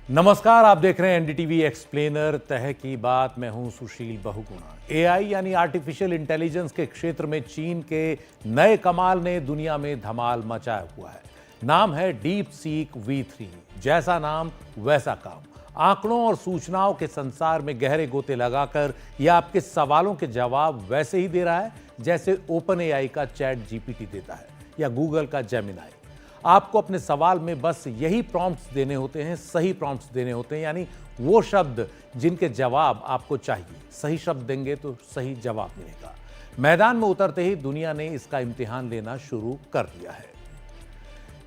नमस्कार, आप देख रहे हैं एनडीटीवी एक्सप्लेनर। तह की बात, मैं हूं सुशील बहुगुणा। एआई यानी आर्टिफिशियल इंटेलिजेंस के क्षेत्र में चीन के नए कमाल ने दुनिया में धमाल मचाया हुआ है। नाम है डीप सीक V3। जैसा नाम वैसा काम। आंकड़ों और सूचनाओं के संसार में गहरे गोते लगाकर यह आपके सवालों के जवाब वैसे ही दे रहा है जैसे ओपन एआई का चैट जीपीटी देता है या गूगल का जेमिनाई। आपको अपने सवाल में बस यही प्रॉम्प्ट्स देने होते हैं, सही प्रॉम्प्ट्स देने होते हैं, यानी वो शब्द जिनके जवाब आपको चाहिए। सही शब्द देंगे तो सही जवाब मिलेगा। मैदान में उतरते ही दुनिया ने इसका इम्तिहान लेना शुरू कर दिया है,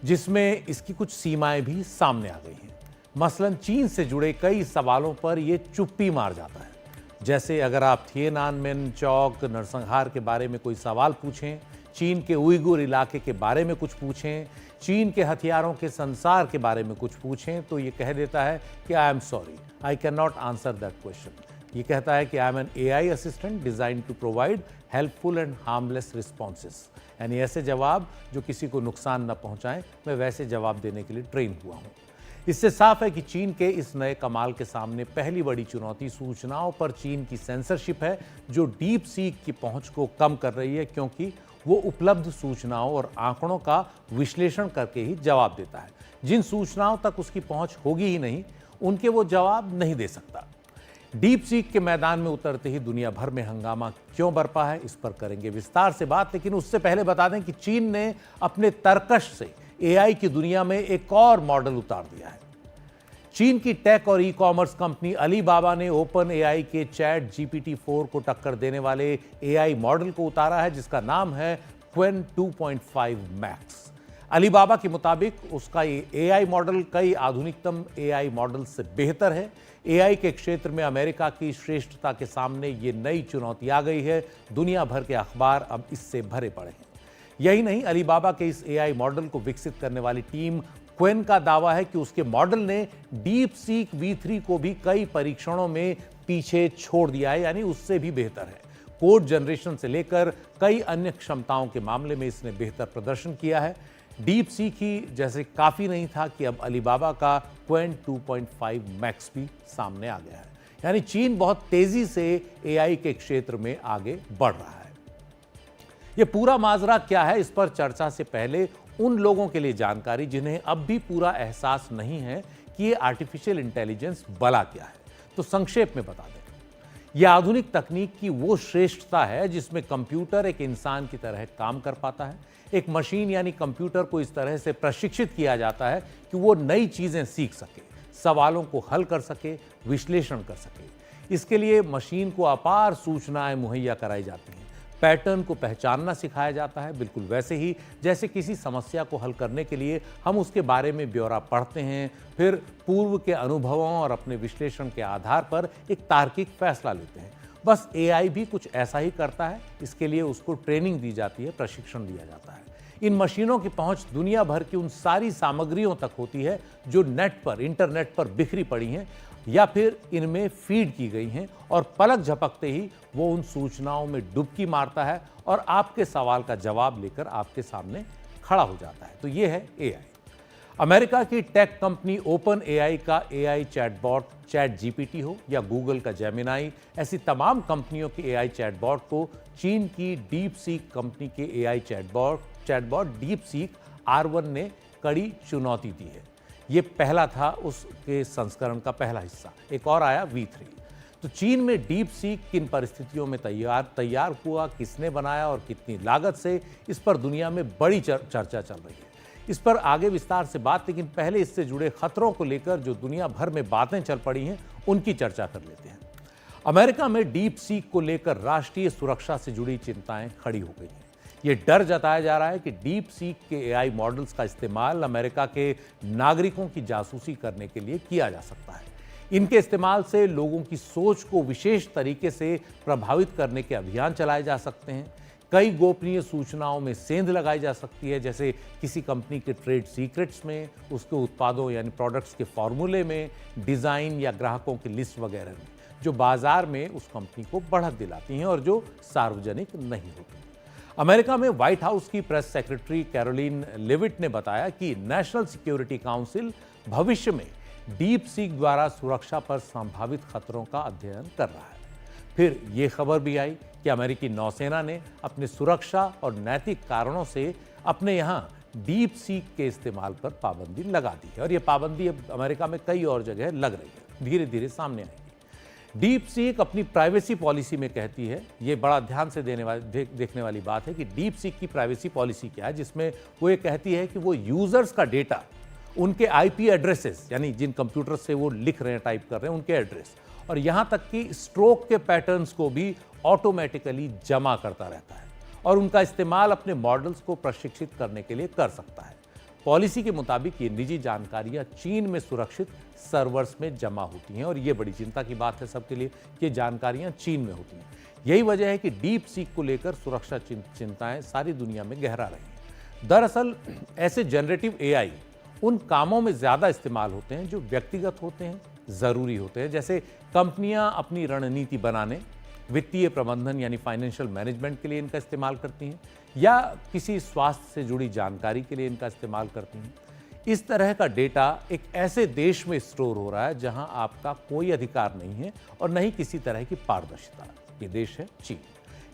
जिसमें इसकी कुछ सीमाएं भी सामने आ गई हैं। मसलन चीन से जुड़े कई सवालों पर यह चुप्पी मार जाता है। जैसे अगर आप थिएनानमेन चौक नरसंहार के बारे में कोई सवाल पूछें, चीन के उइगुर इलाके के बारे में कुछ पूछें, चीन के हथियारों के संसार के बारे में कुछ पूछें, तो ये कह देता है कि I am sorry, I can not answer that question. ये कहता है कि I am an AI assistant design to provide helpful and harmless responses, यानी ऐसे जवाब जो किसी को नुकसान न पहुंचाएं, मैं वैसे जवाब देने के लिए ट्रेन हुआ हूं। इससे साफ है कि चीन के इस नए कमाल के सामने पहली बड़ी चुनौती सूचनाओं पर चीन की सेंसरशिप है, जो डीप सीक की पहुंच को कम कर रही है, क्योंकि वो उपलब्ध सूचनाओं और आंकड़ों का विश्लेषण करके ही जवाब देता है। जिन सूचनाओं तक उसकी पहुंच होगी ही नहीं, उनके वो जवाब नहीं दे सकता। डीप सीक के मैदान में उतरते ही दुनिया भर में हंगामा क्यों बरपा है, इस पर करेंगे विस्तार से बात। लेकिन उससे पहले बता दें कि चीन ने अपने तर्कश से एआई की दुनिया में एक और मॉडल उतार दिया है। चीन की टेक और ई कॉमर्स कंपनी अलीबाबा ने ओपन एआई के चैट जीपीटी 4 को टक्कर देने वाले एआई मॉडल को उतारा है, जिसका नाम है क्वेन 2.5 मैक्स। अलीबाबा के मुताबिक उसका ये एआई मॉडल कई आधुनिकतम एआई मॉडल से बेहतर है। एआई के क्षेत्र में अमेरिका की श्रेष्ठता के सामने ये नई चुनौती आ गई है। दुनिया भर के अखबार अब इससे भरे पड़े हैं। यही नहीं, अलीबाबा के इस एआई मॉडल को विकसित करने वाली टीम क्वेन का दावा है कि उसके मॉडल ने डीप सीक V3 को भी कई परीक्षणों में पीछे छोड़ दिया है, यानी उससे भी बेहतर है। कोड जनरेशन से लेकर कई अन्य क्षमताओं के मामले में इसने बेहतर प्रदर्शन किया है। डीप सीक ही जैसे काफी नहीं था कि अब अलीबाबा का क्वेन 2.5 मैक्स भी सामने आ गया है। यानी चीन बहुत तेजी से एआई के क्षेत्र में आगे बढ़ रहा है। यह पूरा माजरा क्या है, इस पर चर्चा से पहले उन लोगों के लिए जानकारी जिन्हें अब भी पूरा एहसास नहीं है कि ये आर्टिफिशियल इंटेलिजेंस भला क्या है, तो संक्षेप में बता दें। यह आधुनिक तकनीक की वो श्रेष्ठता है जिसमें कंप्यूटर एक इंसान की तरह काम कर पाता है। एक मशीन यानी कंप्यूटर को इस तरह से प्रशिक्षित किया जाता है कि वो नई चीजें सीख सके, सवालों को हल कर सके, विश्लेषण कर सके। इसके लिए मशीन को अपार सूचनाएं मुहैया कराई जाती हैं, पैटर्न को पहचानना सिखाया जाता है, बिल्कुल वैसे ही जैसे किसी समस्या को हल करने के लिए हम उसके बारे में ब्यौरा पढ़ते हैं, फिर पूर्व के अनुभवों और अपने विश्लेषण के आधार पर एक तार्किक फैसला लेते हैं। बस एआई भी कुछ ऐसा ही करता है। इसके लिए उसको ट्रेनिंग दी जाती है, प्रशिक्षण दिया जाता है। इन मशीनों की पहुंच दुनिया भर की उन सारी सामग्रियों तक होती है जो नेट पर, इंटरनेट पर बिखरी पड़ी हैं या फिर इनमें फीड की गई हैं, और पलक झपकते ही वो उन सूचनाओं में डुबकी मारता है और आपके सवाल का जवाब लेकर आपके सामने खड़ा हो जाता है। तो ये है एआई। अमेरिका की टेक कंपनी ओपन एआई का एआई चैटबॉट चैट जीपीटी हो या गूगल का जेमिनाई, ऐसी तमाम कंपनियों के एआई चैटबॉट को चीन की डीप सीक कंपनी के AI chatbot deep seek R1 ने कड़ी चुनौती दी है। ये पहला था उसके संस्करण का पहला हिस्सा। एक और आया V3। तो चीन में डीप सीक किन परिस्थितियों में तैयार हुआ, किसने बनाया और कितनी लागत से, इस पर दुनिया में बड़ी चर्चा चल रही है। इस पर आगे विस्तार से बात, लेकिन पहले इससे जुड़े खतरों को लेकर जो दुनिया भर में बातें चल पड़ी हैं उनकी चर्चा कर लेते हैं। अमेरिका में डीप सीक को लेकर राष्ट्रीय सुरक्षा से जुड़ी चिंताएं खड़ी हो गई हैं। ये डर जताया जा रहा है कि डीप सीक के एआई मॉडल्स का इस्तेमाल अमेरिका के नागरिकों की जासूसी करने के लिए किया जा सकता है। इनके इस्तेमाल से लोगों की सोच को विशेष तरीके से प्रभावित करने के अभियान चलाए जा सकते हैं। कई गोपनीय सूचनाओं में सेंध लगाई जा सकती है, जैसे किसी कंपनी के ट्रेड सीक्रेट्स में, उसके उत्पादों यानी प्रोडक्ट्स के फॉर्मूले में, डिज़ाइन या ग्राहकों की लिस्ट वगैरह में, जो बाजार में उस कंपनी को बढ़त दिलाती हैं और जो सार्वजनिक नहीं होती। अमेरिका में व्हाइट हाउस की प्रेस सेक्रेटरी कैरोलिन लेविट ने बताया कि नेशनल सिक्योरिटी काउंसिल भविष्य में डीप सीक द्वारा सुरक्षा पर संभावित खतरों का अध्ययन कर रहा है। फिर यह खबर भी आई कि अमेरिकी नौसेना ने अपने सुरक्षा और नैतिक कारणों से अपने यहां डीप सीक के इस्तेमाल पर पाबंदी लगा दी है और यह पाबंदी अब अमेरिका में कई और जगह लग रही है, धीरे धीरे सामने आएगी। डीप सीक अपनी प्राइवेसी पॉलिसी में कहती है, यह बड़ा ध्यान से देखने वाली बात है कि डीप सीक की प्राइवेसी पॉलिसी क्या है, जिसमें वो ये कहती है कि वो यूजर्स का डेटा, उनके आईपी एड्रेसेस, यानी जिन कंप्यूटर से वो लिख रहे हैं, टाइप कर रहे हैं, उनके एड्रेस और यहां तक कि स्ट्रोक के पैटर्न्स को भी ऑटोमेटिकली जमा करता रहता है और उनका इस्तेमाल अपने मॉडल्स को प्रशिक्षित करने के लिए कर सकता है। पॉलिसी के मुताबिक ये निजी जानकारियां चीन में सुरक्षित सर्वर्स में जमा होती हैं और ये बड़ी चिंता की बात है सबके लिए कि ये जानकारियां चीन में होती हैं। यही वजह है कि डीप सीक को लेकर सुरक्षा चिंताएं सारी दुनिया में गहरा रही हैं। दरअसल ऐसे जनरेटिव एआई उन कामों में ज्यादा इस्तेमाल होते हैं जो व्यक्तिगत होते हैं, जरूरी होते हैं, जैसे कंपनियां अपनी रणनीति बनाने, वित्तीय प्रबंधन यानी फाइनेंशियल मैनेजमेंट के लिए इनका इस्तेमाल करती हैं या किसी स्वास्थ्य से जुड़ी जानकारी के लिए इनका इस्तेमाल करती हैं। इस तरह का डेटा एक ऐसे देश में स्टोर हो रहा है जहां आपका कोई अधिकार नहीं है और न ही किसी तरह की पारदर्शिता। ये देश है चीन।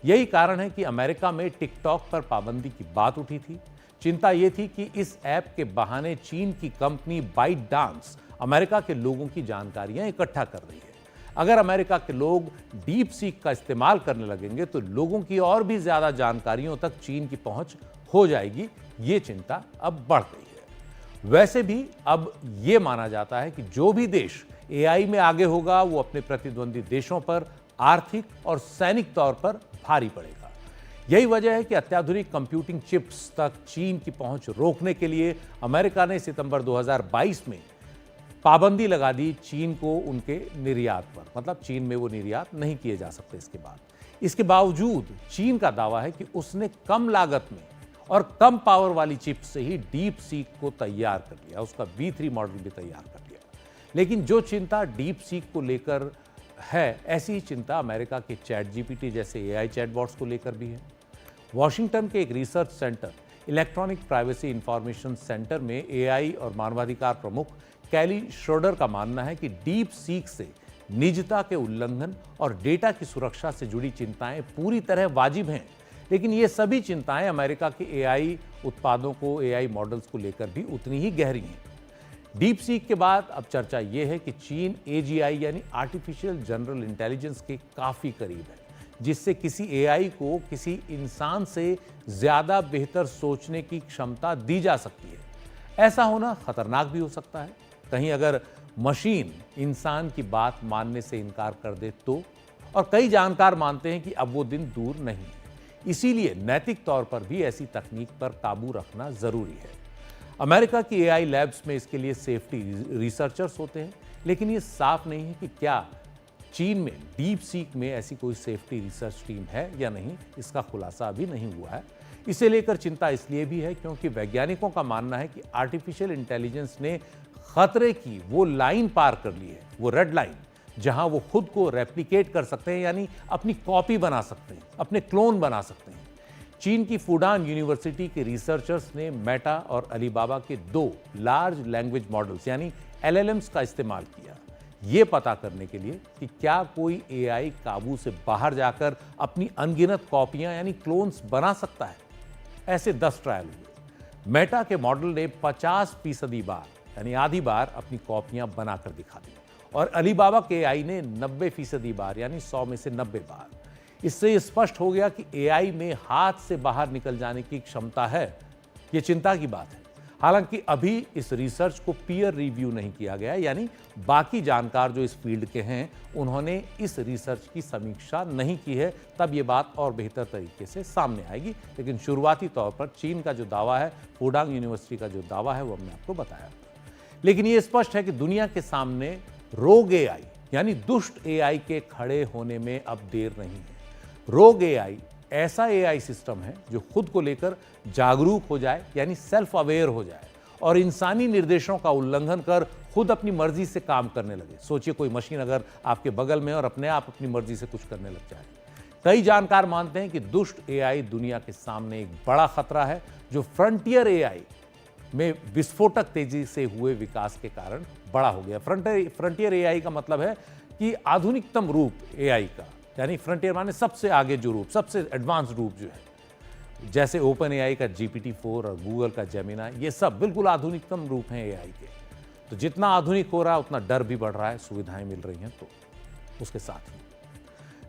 यही कारण है कि अमेरिका में टिकटॉक पर पाबंदी की बात उठी थी। चिंता यह थी कि इस ऐप के बहाने चीन की कंपनी बाइट डांस अमेरिका के लोगों की जानकारियां इकट्ठा कर रही है। अगर अमेरिका के लोग डीप सीक का इस्तेमाल करने लगेंगे तो लोगों की और भी ज्यादा जानकारियों तक चीन की पहुंच हो जाएगी। ये चिंता अब बढ़ गई है। वैसे भी अब यह माना जाता है कि जो भी देश एआई में आगे होगा वो अपने प्रतिद्वंदी देशों पर आर्थिक और सैनिक तौर पर भारी पड़ेगा। यही वजह है कि अत्याधुनिक कंप्यूटिंग चिप्स तक चीन की पहुंच रोकने के लिए अमेरिका ने सितंबर 2022 में पाबंदी लगा दी चीन को उनके निर्यात पर, मतलब चीन में वो निर्यात नहीं किए जा सकते। इसके बावजूद चीन का दावा है कि उसने कम लागत में और कम पावर वाली चिप से ही डीप सीक को तैयार कर लिया, उसका V3 मॉडल भी तैयार कर लिया। लेकिन जो चिंता डीप सीक को लेकर है, ऐसी ही चिंता अमेरिका के चैट जीपीटी जैसे एआई चैटबॉट्स को लेकर भी है। वॉशिंगटन के एक research centre electronic privacy information centre में एआई और मानवाधिकार प्रमुख कैली श्रोडर का मानना है कि डीप सीक से निजता के उल्लंघन और डेटा की सुरक्षा से जुड़ी चिंताएं पूरी तरह वाजिब हैं, लेकिन ये सभी चिंताएं अमेरिका के एआई उत्पादों को, एआई मॉडल्स को लेकर भी उतनी ही गहरी हैं। डीप सीक के बाद अब चर्चा यह है कि चीन एजीआई यानी आर्टिफिशियल जनरल इंटेलिजेंस के काफी करीब है, जिससे किसी एआई को किसी इंसान से ज्यादा बेहतर सोचने की क्षमता दी जा सकती है। ऐसा होना खतरनाक भी हो सकता है। कहीं अगर मशीन इंसान की बात मानने से इनकार कर दे तो, और कई जानकार मानते हैं कि अब वो दिन दूर नहीं है। इसीलिए नैतिक तौर पर भी ऐसी तकनीक पर काबू रखना जरूरी है। अमेरिका की एआई लैब्स में इसके लिए सेफ्टी रिसर्चर्स होते हैं, लेकिन ये साफ नहीं है कि क्या चीन में डीप सीक में ऐसी कोई सेफ्टी रिसर्च टीम है या नहीं, इसका खुलासा अभी नहीं हुआ है। इसे लेकर चिंता इसलिए भी है क्योंकि वैज्ञानिकों का मानना है कि आर्टिफिशियल इंटेलिजेंस ने खतरे की वो लाइन पार कर ली है, वो रेड लाइन, जहां वो खुद को रेप्लिकेट कर सकते हैं, यानी अपनी कॉपी बना सकते हैं, अपने क्लोन बना सकते हैं। चीन की फुडान यूनिवर्सिटी के रिसर्चर्स ने मेटा और अलीबाबा के 2 लार्ज लैंग्वेज मॉडल्स यानी एलएलएम्स का इस्तेमाल किया, ये पता करने के लिए कि क्या कोई एआई काबू से बाहर जाकर अपनी अनगिनत कॉपियां यानी क्लोन्स बना सकता है। ऐसे 10 ट्रायल हुए। मेटा के मॉडल ने 50% बार यानी आधी बार अपनी कॉपियां बनाकर दिखा दी और अलीबाबा के एआई ने 90% बार यानी 100 में से 90 बार। इससे यह स्पष्ट हो गया कि एआई में हाथ से बाहर निकल जाने की क्षमता है। यह चिंता की बात है। हालांकि अभी इस रिसर्च को पीयर रिव्यू नहीं किया गया, यानी बाकी जानकार जो इस फील्ड के हैं उन्होंने इस रिसर्च की समीक्षा नहीं की है। तब ये बात और बेहतर तरीके से सामने आएगी। लेकिन शुरुआती तौर पर चीन का जो दावा है, फुडांग यूनिवर्सिटी का जो दावा है, वो हमने आपको बताया। लेकिन ये स्पष्ट है कि दुनिया के सामने रोग एआई यानी दुष्ट एआई के खड़े होने में अब देर नहीं है। रोग एआई ऐसा एआई सिस्टम है जो खुद को लेकर जागरूक हो जाए, यानी सेल्फ अवेयर हो जाए और इंसानी निर्देशों का उल्लंघन कर खुद अपनी मर्जी से काम करने लगे। सोचिए कोई मशीन अगर आपके बगल में और अपने आप अपनी मर्जी से कुछ करने लग जाए। कई जानकार मानते हैं कि दुष्ट एआई दुनिया के सामने एक बड़ा खतरा है जो फ्रंटियर एआई में विस्फोटक तेजी से हुए विकास के कारण बड़ा हो गया। फ्रंटियर एआई का मतलब है कि आधुनिकतम रूप एआई का, यानी फ्रंटियर माने सबसे आगे जो रूप, सबसे एडवांस रूप जो है, जैसे ओपन एआई का GPT-4 और गूगल का जेमिना, ये सब बिल्कुल आधुनिकतम रूप हैं एआई के। तो जितना आधुनिक हो रहा है उतना डर भी बढ़ रहा है, सुविधाएं मिल रही हैं तो उसके साथ ही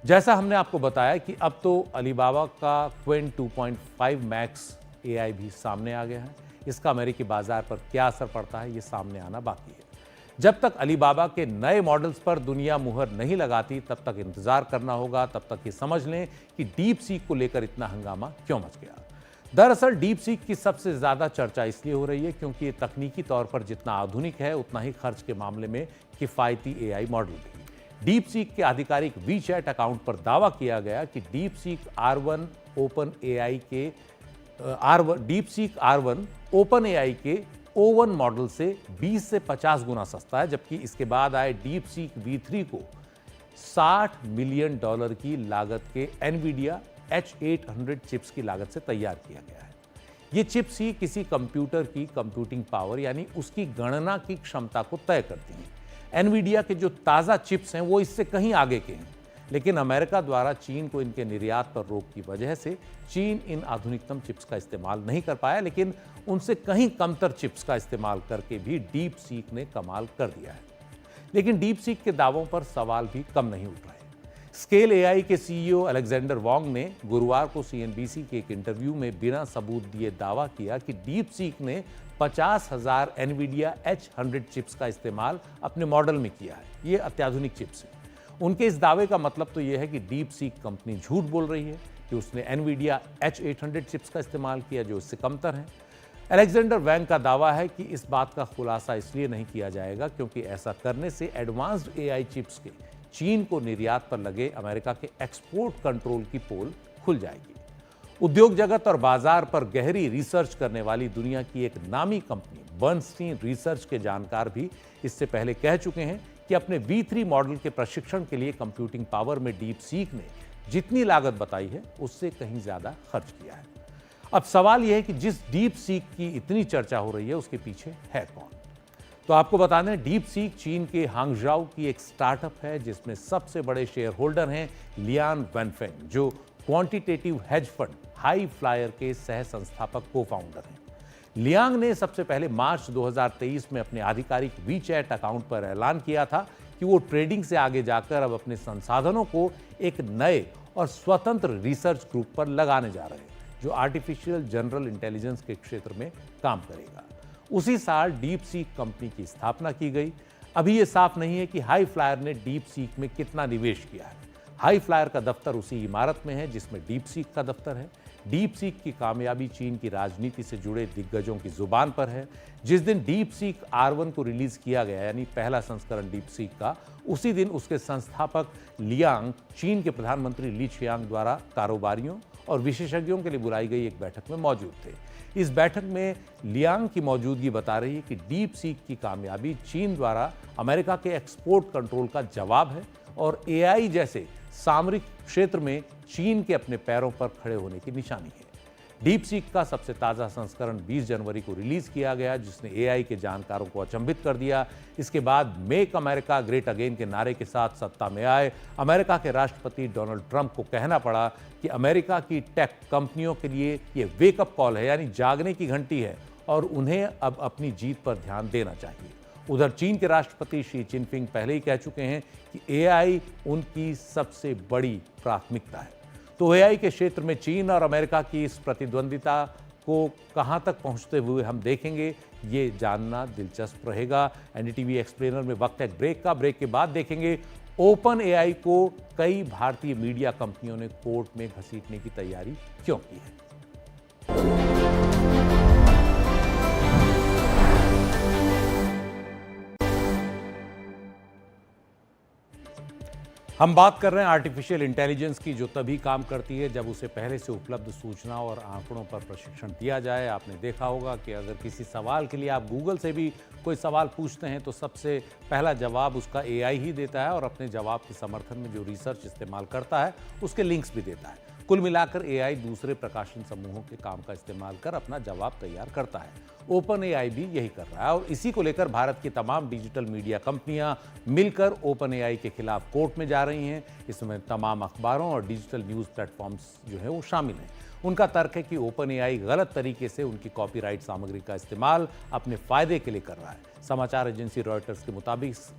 जैसा हमने आपको बताया कि अब तो अलीबाबा का क्विन 2.5 मैक्स एआई भी सामने आ गया है। इसका अमेरिकी बाजार पर क्या असर पड़ता है, ये सामने आना बाकी है। जब तक अलीबाबा के नए मॉडल्स पर दुनिया मुहर नहीं लगाती तब तक इंतजार करना होगा। तब तक ये समझ लें कि डीप सीक को लेकर इतना हंगामा क्यों मच गया। दरअसल डीप सीक की सबसे ज्यादा चर्चा इसलिए हो रही है क्योंकि ये तकनीकी तौर पर जितना आधुनिक है उतना ही खर्च के मामले में किफायती एआई मॉडल भी। डीप सीक के आधिकारिक वीचैट अकाउंट पर दावा किया गया कि deep seek R1 open AI के O1 मॉडल से 20 से 50 गुना सस्ता है, जबकि इसके बाद आए डीप सीक V3 को $60 मिलियन की लागत के एनवीडिया H800 चिप्स की लागत से तैयार किया गया है। ये चिप्स ही किसी कंप्यूटर की कंप्यूटिंग पावर यानी उसकी गणना की क्षमता को तय करती हैं। एनवीडिया के जो ताज़ा चिप्स हैं वो इससे कहीं आगे के हैं, लेकिन अमेरिका द्वारा चीन को इनके निर्यात पर रोक की वजह से चीन इन आधुनिकतम चिप्स का इस्तेमाल नहीं कर पाया, लेकिन उनसे कहीं कमतर चिप्स का इस्तेमाल करके भी डीप सीक ने कमाल कर दिया है। लेकिन डीप सीक के दावों पर सवाल भी कम नहीं उठ रहे। स्केल एआई के सीईओ अलेक्जेंडर वॉन्ग ने गुरुवार को CNBC के एक इंटरव्यू में बिना सबूत दिए दावा किया कि डीप सीक ने 50,000 एनवीडिया H100 चिप्स का इस्तेमाल अपने मॉडल में किया है। ये अत्याधुनिक चिप्स हैं। उनके इस दावे का मतलब तो यह है कि डीप सीक कंपनी झूठ बोल रही है कि उसने एनवीडिया H800 चिप्स का इस्तेमाल किया जो इससे कमतर हैं। अलेक्जेंडर वैंग का दावा है कि इस बात का खुलासा इसलिए नहीं किया जाएगा क्योंकि ऐसा करने से एडवांस्ड एआई चिप्स के चीन को निर्यात पर लगे अमेरिका के एक्सपोर्ट कंट्रोल की पोल खुल जाएगी। उद्योग जगत और बाजार पर गहरी रिसर्च करने वाली दुनिया की एक नामी कंपनी बर्नस्टीन रिसर्च के जानकार भी इससे पहले कह चुके हैं कि अपने V3 मॉडल के प्रशिक्षण के लिए कंप्यूटिंग पावर में डीप सीक ने जितनी लागत बताई है उससे कहीं ज्यादा खर्च किया है। अब सवाल यह है कि जिस डीप सीक की इतनी चर्चा हो रही है उसके पीछे है कौन। तो आपको बता दें, डीप सीक चीन के हांगझाओ की एक स्टार्टअप है जिसमें सबसे बड़े शेयर होल्डर हैं लियान वेनफेंग, जो quantitative hedge fund high flyer के सह संस्थापक को फाउंडर हैं। लियांग ने सबसे पहले मार्च 2023 में अपने आधिकारिक वीचैट अकाउंट पर ऐलान किया था कि वो ट्रेडिंग से आगे जाकर अब अपने संसाधनों को एक नए और स्वतंत्र रिसर्च ग्रुप पर लगाने जा रहे हैं जो आर्टिफिशियल जनरल इंटेलिजेंस के क्षेत्र में काम करेगा। उसी साल डीप सीक कंपनी की स्थापना की गई। अभी यह साफ नहीं है कि हाई फ्लायर ने डीप सीक में कितना निवेश किया है। हाई फ्लायर का दफ्तर उसी इमारत में है जिसमें डीप सीक का दफ्तर है। डीप सीक की कामयाबी चीन की राजनीति से जुड़े दिग्गजों की जुबान पर है। जिस दिन डीप सीक R1 को रिलीज किया गया, यानी पहला संस्करण डीप सीक का, उसी दिन उसके संस्थापक लियांग चीन के प्रधानमंत्री ली छियांग द्वारा कारोबारियों और विशेषज्ञों के लिए बुलाई गई एक बैठक में मौजूद थे। इस बैठक में लियांग की मौजूदगी बता रही है कि डीप सीक की कामयाबी चीन द्वारा अमेरिका के एक्सपोर्ट कंट्रोल का जवाब है और एआई जैसे सामरिक क्षेत्र में चीन के अपने पैरों पर खड़े होने की निशानी है। डीप सीक का सबसे ताज़ा संस्करण 20 जनवरी को रिलीज किया गया, जिसने एआई के जानकारों को अचंभित कर दिया। इसके बाद मेक अमेरिका ग्रेट अगेन के नारे के साथ सत्ता में आए अमेरिका के राष्ट्रपति डोनाल्ड ट्रंप को कहना पड़ा कि अमेरिका की टेक कंपनियों के लिए ये वेकअप कॉल है, यानी जागने की घंटी है और उन्हें अब अपनी जीत पर ध्यान देना चाहिए। उधर चीन के राष्ट्रपति शी जिनपिंग पहले ही कह चुके हैं कि एआई उनकी सबसे बड़ी प्राथमिकता है। तो एआई के क्षेत्र में चीन और अमेरिका की इस प्रतिद्वंदिता को कहां तक पहुंचते हुए हम देखेंगे, ये जानना दिलचस्प रहेगा। एनडीटीवी एक्सप्लेनर में वक्त है ब्रेक का। ब्रेक के बाद देखेंगे ओपन एआई को कई भारतीय मीडिया कंपनियों ने कोर्ट में घसीटने की तैयारी क्यों की है। हम बात कर रहे हैं आर्टिफिशियल इंटेलिजेंस की, जो तभी काम करती है जब उसे पहले से उपलब्ध सूचना और आंकड़ों पर प्रशिक्षण दिया जाए। आपने देखा होगा कि अगर किसी सवाल के लिए आप गूगल से भी कोई सवाल पूछते हैं तो सबसे पहला जवाब उसका एआई ही देता है और अपने जवाब के समर्थन में जो रिसर्च इस्तेमाल करता है उसके लिंक्स भी देता है। कुल मिलाकर एआई दूसरे प्रकाशन समूहों के काम का इस्तेमाल कर अपना जवाब तैयार करता है। ओपन एआई भी यही कर रहा है और इसी को लेकर भारत की तमाम डिजिटल मीडिया कंपनियां मिलकर ओपन एआई के खिलाफ कोर्ट में जा रही हैं। इसमें तमाम अखबारों और डिजिटल न्यूज़ प्लेटफॉर्म्स जो है वो शामिल हैं। उनका तर्क है कि ओपन एआई गलत तरीके से उनकी कॉपीराइट सामग्री का इस्तेमाल अपने फायदे के लिए कर रहा है। समाचार एजेंसी रॉयटर्स के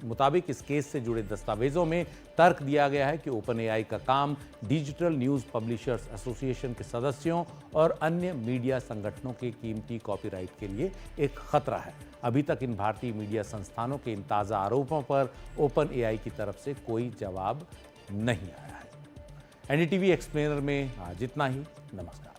मुताबिक इस केस से जुड़े दस्तावेजों में तर्क दिया गया है कि ओपन एआई का काम डिजिटल न्यूज़ पब्लिशर्स एसोसिएशन के सदस्यों और अन्य मीडिया संगठनों के कीमती कॉपीराइट के लिए एक खतरा है। अभी तक इन भारतीय मीडिया संस्थानों के इन ताज़ा आरोपों पर ओपन एआई की तरफ से कोई जवाब नहीं आया है। एनडीटीवी एक्सप्लेनर में आज इतना ही। नमस्कार।